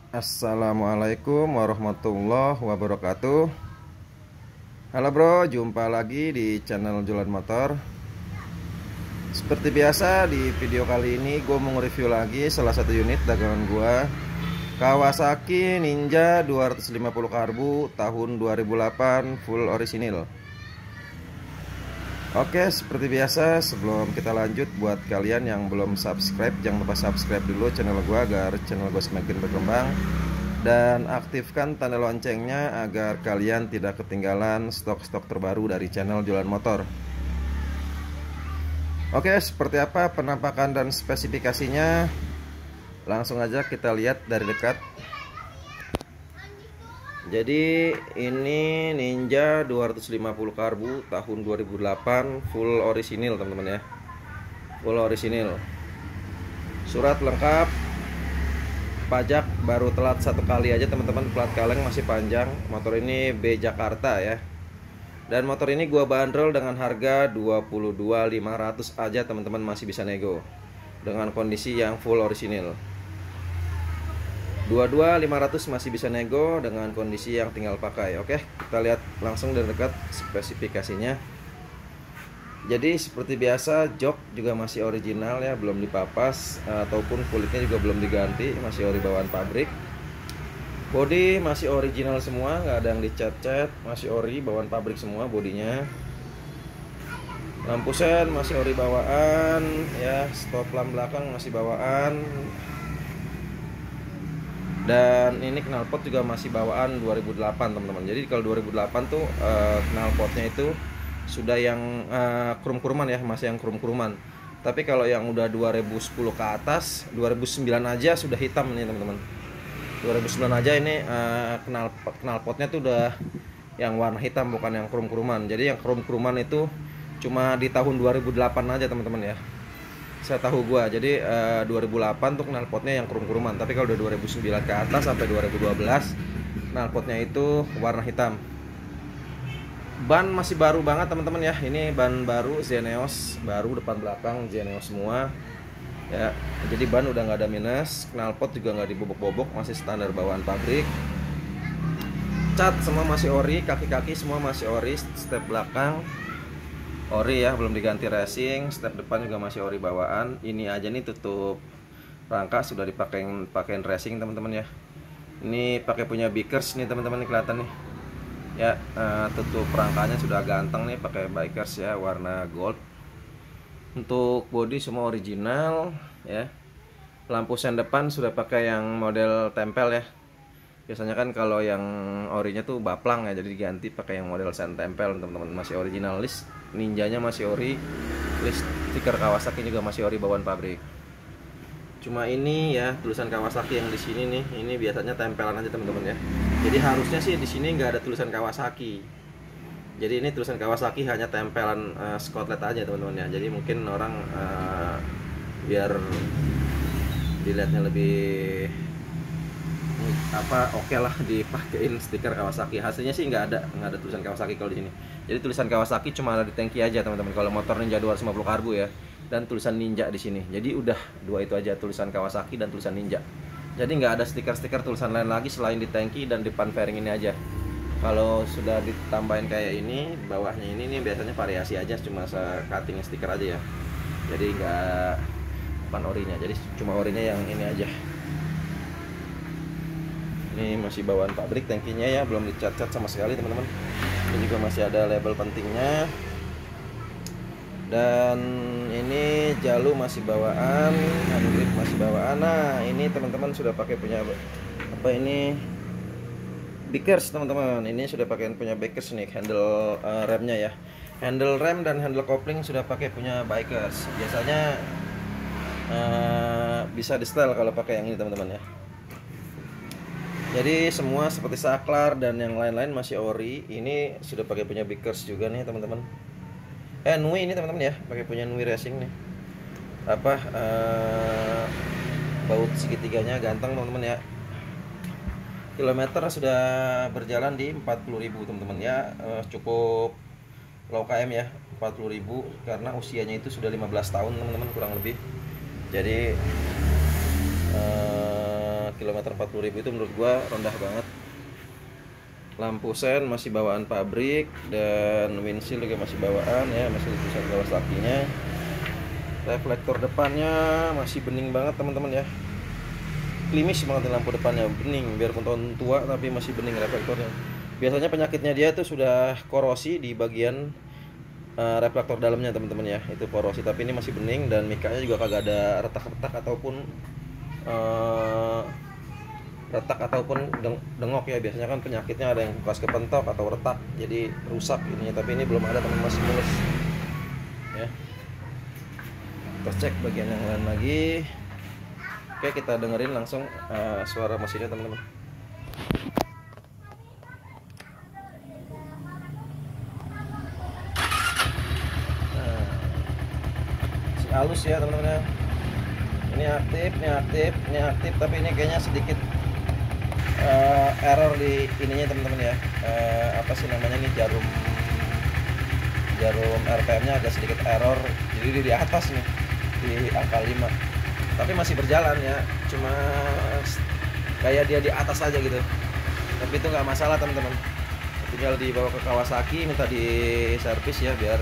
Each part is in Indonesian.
Assalamualaikum warahmatullahi wabarakatuh. Halo bro, jumpa lagi di channel Jualan Motor. Seperti biasa di video kali ini gue mau nge-review lagi salah satu unit dagangan gue, Kawasaki Ninja 250 karbu tahun 2008 full orisinil. Oke, seperti biasa sebelum kita lanjut, buat kalian yang belum subscribe, jangan lupa subscribe dulu channel gue agar channel gue semakin berkembang. Dan aktifkan tanda loncengnya agar kalian tidak ketinggalan stok-stok terbaru dari channel Jualan Motor. Oke, seperti apa penampakan dan spesifikasinya? Langsung aja kita lihat dari dekat. Jadi ini Ninja 250 karbu tahun 2008 full orisinil teman-teman ya. Full orisinil. Surat lengkap. Pajak baru telat satu kali aja teman-teman, plat kaleng masih panjang. Motor ini B Jakarta ya. Dan motor ini gua bandrol dengan harga 22.500 aja teman-teman, masih bisa nego. Dengan kondisi yang full orisinil. 22.500 masih bisa nego dengan kondisi yang tinggal pakai. Oke, kita lihat langsung dari dekat spesifikasinya. Jadi seperti biasa, jok juga masih original ya, belum dipapas ataupun kulitnya juga belum diganti, masih ori bawaan pabrik. Bodi masih original semua, nggak ada yang dicat-cat, masih ori bawaan pabrik semua bodinya. Lampu sen masih ori bawaan ya, stop lamp belakang masih bawaan. Dan ini knalpot juga masih bawaan 2008 teman-teman. Jadi kalau 2008 tuh knalpotnya itu sudah yang krum-kruman ya, masih yang krum-kruman. Tapi kalau yang udah 2010 ke atas, 2009 aja sudah hitam nih teman-teman. 2009 aja ini knalpotnya tuh udah yang warna hitam, bukan yang krum-kruman. Jadi yang krum-kruman itu cuma di tahun 2008 aja teman-teman ya, saya tahu gua. Jadi 2008 tuh knalpotnya yang krum-kruman, tapi kalau udah 2009 ke atas sampai 2012 knalpotnya itu warna hitam. Ban masih baru banget teman-teman ya. Ini ban baru Zeneos, baru depan belakang Zeneos semua ya. Jadi ban udah nggak ada minus, knalpot juga nggak dibobok-bobok, masih standar bawaan pabrik. Cat semua masih ori, kaki-kaki semua masih ori, step belakang ori ya, belum diganti racing. Step depan juga masih ori bawaan. Ini aja nih tutup rangka sudah dipakein racing teman-teman ya. Ini pakai punya Bikers nih teman-teman, nih kelihatan nih ya. Tutup rangkanya sudah ganteng nih, pakai Bikers ya, warna gold. Untuk bodi semua original ya. Lampu sen depan sudah pakai yang model tempel ya. Biasanya kan kalau yang orinya tuh baplang ya, jadi diganti pakai yang model sen tempel teman-teman. Masih original, list Ninjanya masih ori, list stiker Kawasaki juga masih ori bawaan pabrik. Cuma ini ya tulisan Kawasaki yang di sini nih, ini biasanya tempelan aja teman-teman ya. Jadi harusnya sih di sini nggak ada tulisan Kawasaki. Jadi ini tulisan Kawasaki hanya tempelan Scotlet aja teman-teman ya. Jadi mungkin orang biar dilihatnya lebih oke lah dipakein stiker Kawasaki. Hasilnya sih nggak ada tulisan Kawasaki kalau di sini. Jadi tulisan Kawasaki cuma ada di tangki aja teman-teman kalau motor Ninja 250 karbu ya, dan tulisan Ninja di sini. Jadi udah dua itu aja, tulisan Kawasaki dan tulisan Ninja. Jadi nggak ada stiker-stiker tulisan lain lagi selain di tangki dan depan fairing ini aja. Kalau sudah ditambahin kayak ini, bawahnya ini nih biasanya variasi aja, cuma cutting stiker aja ya. Jadi nggak depan orinya, jadi cuma orinya yang ini aja. Ini masih bawaan pabrik tangkinya ya, belum dicat-cat sama sekali teman-teman. Ini juga masih ada label pentingnya. Dan ini jalu masih bawaan, handgrip masih bawaan. Nah ini teman-teman sudah pakai punya apa ini, Bikers teman-teman. Ini sudah pakai punya Bikers nih, handle remnya ya. Handle rem dan handle kopling sudah pakai punya Bikers. Biasanya bisa di setel kalau pakai yang ini teman-teman ya. Jadi semua seperti saklar dan yang lain-lain masih ori. Ini sudah pakai punya Bikers juga nih teman-teman. Nui ini teman-teman ya, pakai punya Nui Racing nih. Baut segitiganya ganteng teman-teman ya. Kilometer sudah berjalan di 40.000 teman-teman ya. Cukup low KM ya, 40.000 karena usianya itu sudah 15 tahun teman-teman kurang lebih. Jadi kilometer 40.000 itu menurut gua rendah banget. Lampu sen masih bawaan pabrik, dan windshield juga masih bawaan ya, masih tulisan Kawasaki-nya. Reflektor depannya masih bening banget teman-teman ya, klimis banget lampu depannya, bening, biarpun tahun tua tapi masih bening reflektornya. Biasanya penyakitnya dia tuh sudah korosi di bagian reflektor dalamnya teman-teman ya, itu korosi, tapi ini masih bening, dan mikanya juga kagak ada retak-retak ataupun dengok ya. Biasanya kan penyakitnya ada yang bekas kepentok atau retak jadi rusak ininya, tapi ini belum ada teman, masih mulus ya. Kita cek bagian yang lain lagi. Oke, kita dengerin langsung suara mesinnya teman-teman. Halus ya teman-teman ya. Ini aktif, tapi ini kayaknya sedikit error di ininya teman-teman ya. Apa sih namanya nih, jarum RPM-nya agak sedikit error. Jadi di atas nih di angka 5. Tapi masih berjalan ya. Cuma kayak dia di atas aja gitu. Tapi itu nggak masalah teman-teman. Tinggal dibawa ke Kawasaki, minta di servis ya biar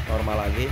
normal lagi.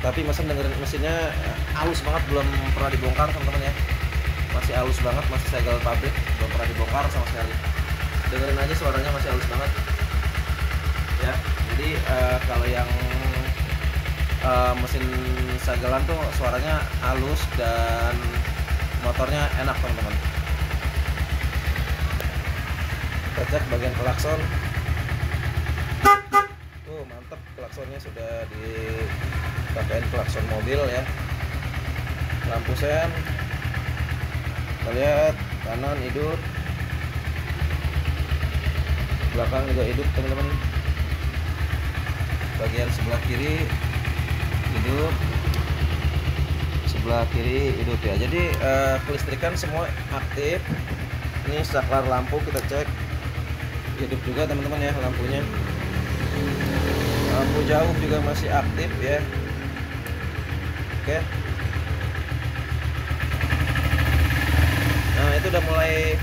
Tapi mesinnya halus banget, belum pernah dibongkar teman-teman ya. Masih halus banget, masih segel pabrik, belum pernah dibongkar sama sekali. Dengerin aja suaranya masih halus banget ya. Jadi kalau yang mesin segelan tuh suaranya halus dan motornya enak teman-teman. Kita cek bagian klakson. Tuh mantep, klaksonnya sudah dipakein klakson mobil ya. Lampu sen, kita lihat kanan hidup, belakang juga hidup teman-teman. Bagian sebelah kiri hidup, sebelah kiri hidup ya. Jadi kelistrikan semua aktif. Ini saklar lampu kita cek, hidup juga teman-teman ya lampunya. Lampu jauh juga masih aktif ya. Oke. Nah itu udah mulai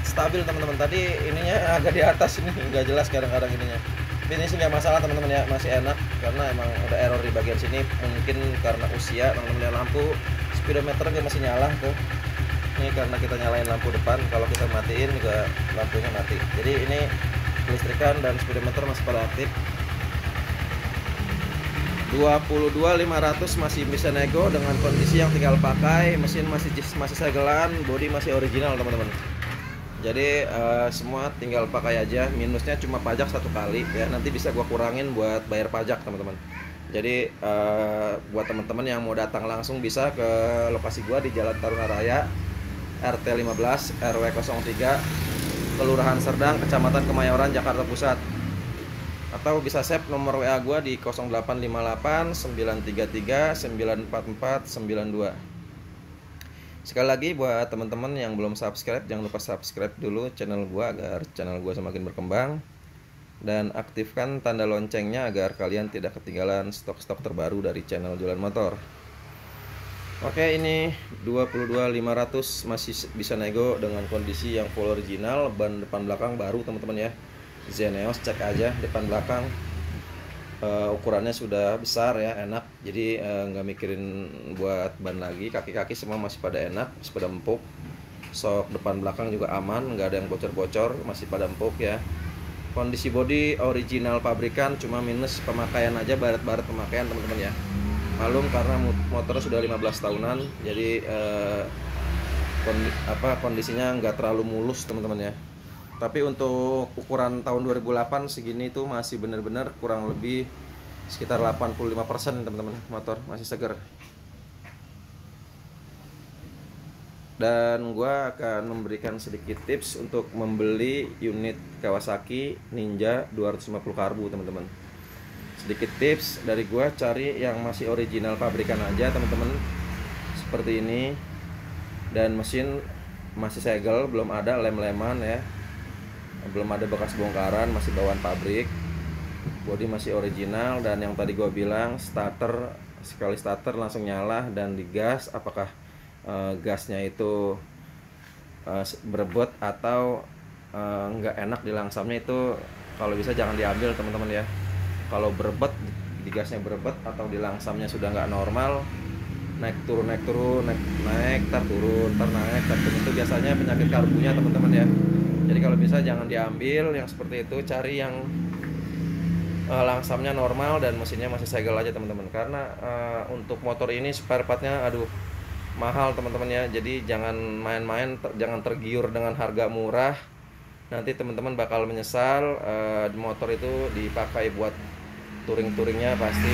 stabil teman-teman. Tadi ininya agak di atas, ini nggak jelas kadang-kadang ininya. Tapi ini sih nggak masalah teman-teman ya, masih enak karena emang udah error di bagian sini. Mungkin karena usia teman-teman ya. Lampu speedometer juga masih nyala tuh. Ini karena kita nyalain lampu depan, kalau kita matiin juga lampunya mati. Jadi ini kelistrikan dan speedometer masih pada aktif. 22.500 masih bisa nego dengan kondisi yang tinggal pakai, mesin masih segelan, bodi masih original teman-teman. Jadi semua tinggal pakai aja. Minusnya cuma pajak 1 kali ya, nanti bisa gua kurangin buat bayar pajak teman-teman. Jadi buat teman-teman yang mau datang langsung bisa ke lokasi gua di Jalan Taruna Raya, RT 15 RW 03, Kelurahan Serdang, Kecamatan Kemayoran, Jakarta Pusat. Atau bisa save nomor WA gua di 0858 933 944 92. Sekali lagi buat teman-teman yang belum subscribe, jangan lupa subscribe dulu channel gua agar channel gua semakin berkembang, dan aktifkan tanda loncengnya agar kalian tidak ketinggalan stok-stok terbaru dari channel Jualan Motor. Oke, ini 22.500 masih bisa nego dengan kondisi yang full original, ban depan belakang baru teman-teman ya. Zeneos, cek aja depan belakang, ukurannya sudah besar ya, enak. Jadi nggak mikirin buat ban lagi. Kaki-kaki semua masih pada enak, masih pada empuk. Sok depan belakang juga aman, nggak ada yang bocor-bocor, masih pada empuk ya. Kondisi bodi original pabrikan, cuma minus pemakaian aja, baret-baret pemakaian teman-teman ya. Malum karena motornya sudah 15 tahunan, jadi kondisinya nggak terlalu mulus teman-teman ya. Tapi untuk ukuran tahun 2008 segini tuh masih bener-bener kurang lebih sekitar 85% teman-teman, motor masih seger. Dan gua akan memberikan sedikit tips untuk membeli unit Kawasaki Ninja 250 karbu teman-teman. Sedikit tips dari gua, cari yang masih original pabrikan aja teman-teman, seperti ini. Dan mesin masih segel, belum ada lem-leman ya, belum ada bekas bongkaran, masih bawaan pabrik. Bodi masih original, dan yang tadi gue bilang starter, sekali starter langsung nyala dan digas. Apakah gasnya itu berebut atau nggak enak di langsamnya itu kalau bisa jangan diambil teman-teman ya. Kalau berebut, di gasnya berebut atau di langsamnya sudah nggak normal, naik turun naik turun naik tar turun tar naik tar turun, itu biasanya penyakit karbunya teman-teman ya. Jadi kalau bisa jangan diambil yang seperti itu, cari yang langsamnya normal dan mesinnya masih segel aja teman-teman. Karena untuk motor ini spare partnya aduh mahal teman-teman ya. Jadi jangan main-main, jangan tergiur dengan harga murah, nanti teman-teman bakal menyesal. Motor itu dipakai buat touring-touringnya pasti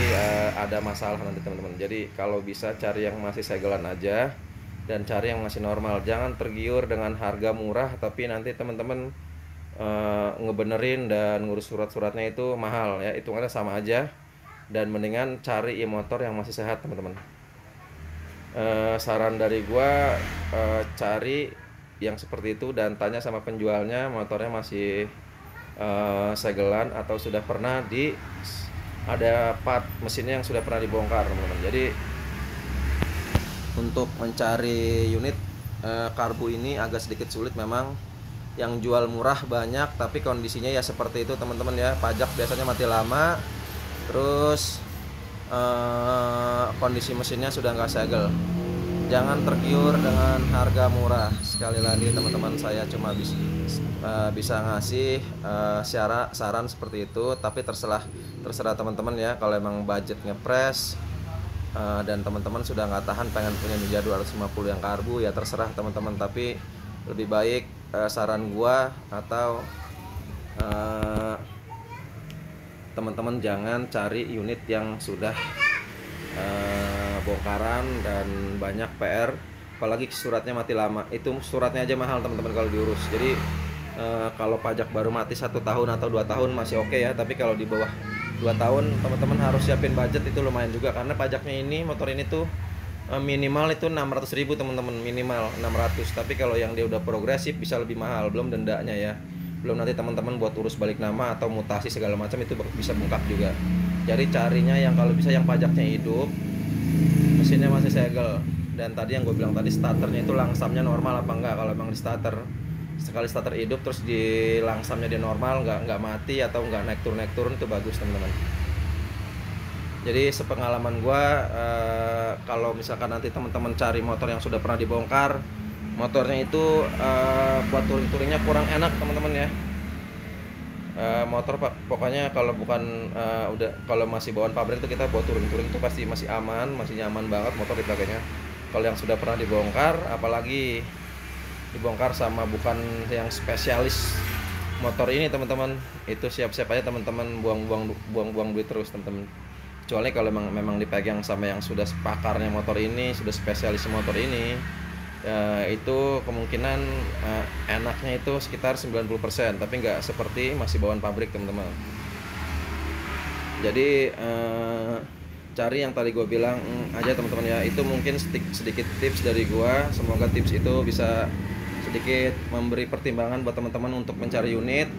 ada masalah nanti teman-teman. Jadi kalau bisa cari yang masih segelan aja dan cari yang masih normal, jangan tergiur dengan harga murah tapi nanti teman-teman ngebenerin dan ngurus surat-suratnya itu mahal ya, hitungannya sama aja. Dan mendingan cari motor yang masih sehat teman-teman. Saran dari gua, cari yang seperti itu dan tanya sama penjualnya motornya masih segelan atau sudah pernah ada part mesinnya yang sudah pernah dibongkar teman-teman. Jadi untuk mencari unit karbu ini agak sedikit sulit memang. Yang jual murah banyak tapi kondisinya ya seperti itu teman-teman ya. Pajak biasanya mati lama, terus kondisi mesinnya sudah nggak segel. Jangan tergiur dengan harga murah. Sekali lagi teman-teman, saya cuma bisa ngasih saran seperti itu, tapi terserah teman-teman ya. Kalau emang budget ngepres dan teman-teman sudah nggak tahan pengen punya Ninja 250 yang karbu, ya terserah teman-teman. Tapi lebih baik saran gua atau teman-teman jangan cari unit yang sudah bongkaran dan banyak PR, apalagi suratnya mati lama. Itu suratnya aja mahal teman-teman kalau diurus. Jadi kalau pajak baru mati 1 tahun atau 2 tahun masih oke ya, tapi kalau di bawah 2 tahun teman-teman harus siapin budget, itu lumayan juga. Karena pajaknya ini, motor ini tuh minimal itu 600.000 teman-teman, minimal 600. Tapi kalau yang dia udah progresif bisa lebih mahal, belum dendanya ya, belum nanti teman-teman buat urus balik nama atau mutasi segala macam itu bisa bengkak juga. Jadi carinya yang kalau bisa yang pajaknya hidup, mesinnya masih segel, dan tadi yang gue bilang tadi starternya itu langsamnya normal apa enggak. Kalau emang di sekali starter hidup terus di langsamnya dia normal, nggak mati atau nggak naik turun itu bagus teman-teman. Jadi sepengalaman gue, kalau misalkan nanti teman-teman cari motor yang sudah pernah dibongkar, motornya itu buat touring-touringnya kurang enak teman-teman ya. Motor pokoknya kalau bukan kalau masih bawaan pabrik itu kita buat touring-touring itu pasti masih aman, masih nyaman banget motor dipakainya. Kalau yang sudah pernah dibongkar, apalagi dibongkar sama bukan yang spesialis motor ini teman-teman, itu siap-siap aja teman-teman buang-buang duit terus teman-teman. Kecuali kalau memang dipegang sama yang sudah pakarnya motor ini, sudah spesialis motor ini, itu kemungkinan enaknya itu sekitar 90%, tapi nggak seperti masih bawaan pabrik teman-teman. Jadi cari yang tadi gue bilang aja teman-teman ya. Itu mungkin sedikit tips dari gue. Semoga tips itu bisa sedikit memberi pertimbangan buat teman-teman untuk mencari unit.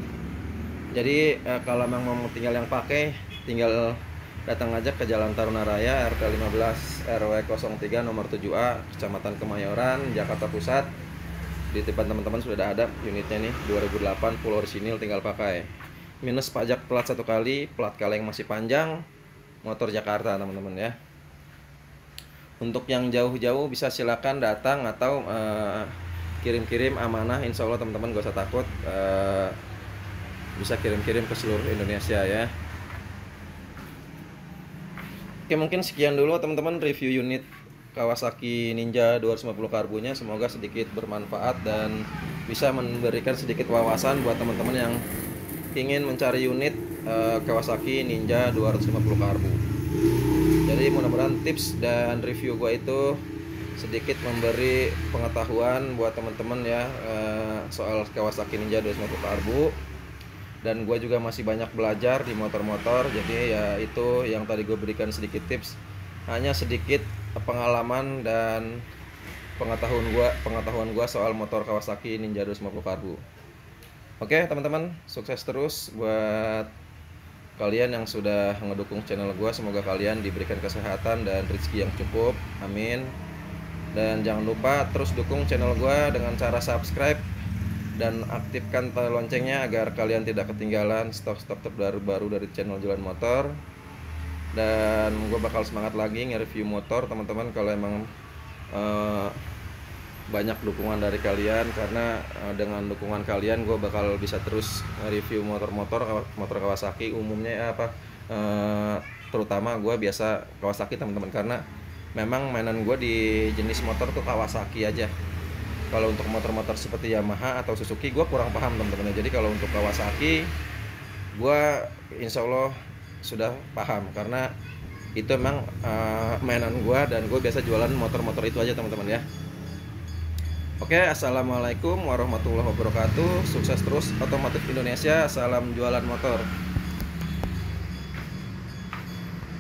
Jadi kalau memang mau tinggal yang pakai, tinggal datang aja ke Jalan Taruna Raya RT 15 RW 03 nomor 7A, Kecamatan Kemayoran, Jakarta Pusat. Di depan teman-teman sudah ada unitnya nih, 2008 full orisinil, tinggal pakai. Minus pajak plat 1 kali, plat kaleng masih panjang, motor Jakarta teman-teman ya. Untuk yang jauh-jauh bisa silakan datang atau kirim-kirim amanah, insya Allah teman-teman gak usah takut, bisa kirim-kirim ke seluruh Indonesia ya. Oke, mungkin sekian dulu teman-teman review unit Kawasaki Ninja 250 karbunya. Semoga sedikit bermanfaat dan bisa memberikan sedikit wawasan buat teman-teman yang ingin mencari unit Kawasaki Ninja 250 karbu. Jadi mudah-mudahan tips dan review gue itu sedikit memberi pengetahuan buat teman-teman ya soal Kawasaki Ninja 250 karbu. Dan gue juga masih banyak belajar di motor-motor. Jadi ya itu yang tadi gue berikan sedikit tips, hanya sedikit pengalaman dan pengetahuan gue soal motor Kawasaki Ninja 250 karbu. Oke teman-teman, sukses terus buat kalian yang sudah mendukung channel gue. Semoga kalian diberikan kesehatan dan rezeki yang cukup, amin. Dan jangan lupa terus dukung channel gue dengan cara subscribe dan aktifkan tanda loncengnya agar kalian tidak ketinggalan stok-stok terbaru dari channel Jualan Motor. Dan gue bakal semangat lagi nge-review motor teman-teman kalau emang banyak dukungan dari kalian, karena dengan dukungan kalian gue bakal bisa terus nge-review motor Kawasaki umumnya terutama gue biasa Kawasaki teman-teman, karena memang mainan gue di jenis motor tuh Kawasaki aja. Kalau untuk motor-motor seperti Yamaha atau Suzuki gue kurang paham teman-teman. Jadi kalau untuk Kawasaki gue insya Allah sudah paham, karena itu emang mainan gue dan gue biasa jualan motor-motor itu aja teman-teman ya. Oke, assalamualaikum warahmatullahi wabarakatuh. Sukses terus otomotif Indonesia. Salam jualan motor.